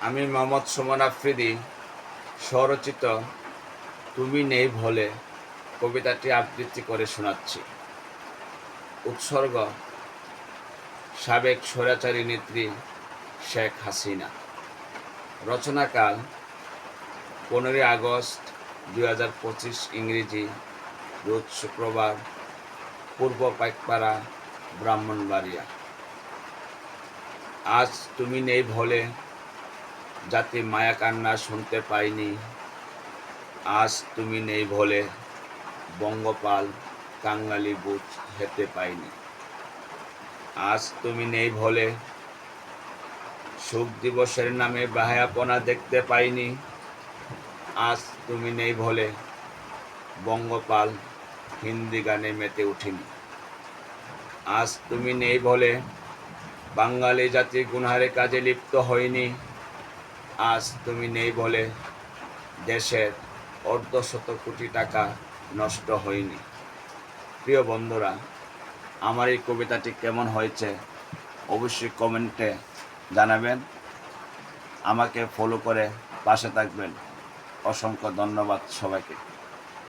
আমি মোহাম্মদ সুমন আফ্রিদি স্বরচিত তুমি নেই ভোলে কবিতাটি আবৃত্তি করে শোনাচ্ছি। উৎসর্গ সাবেক স্বৈরাচারী নেত্রী শেখ হাসিনা। রচনাকাল 15 আগস্ট 2025 ইংরেজি, রোজ শুক্রবার, পূর্ব পাইকপাড়া, ব্রাহ্মণবাড়িয়া। আজ তুমি নেই ভোলে জাতি মায়া কান্না শুনতে পাইনি। আজ তুমি নেই ভোলে বঙ্গপাল কাঙালি বুঝ হেতে পাইনি। আজ তুমি নেই ভোলে সুখ দিবসের নামে বাহায়াপনা দেখতে পাইনি। আজ তুমি নেই ভোলে বঙ্গপাল হিন্দি গানে মেতে উঠিনি। আজ তুমি নেই ভোলে বাঙালি জাতি গুনহারে কাজে লিপ্ত হয়নি। আজ তুমি নেই বলে দেশের অর্ধশত কোটি টাকা নষ্ট হয়নি। প্রিয় বন্ধুরা, আমার এই কবিতাটি কেমন হয়েছে অবশ্যই কমেন্টে জানাবেন। আমাকে ফলো করে পাশে থাকবেন। অসংখ্য ধন্যবাদ সবাইকে।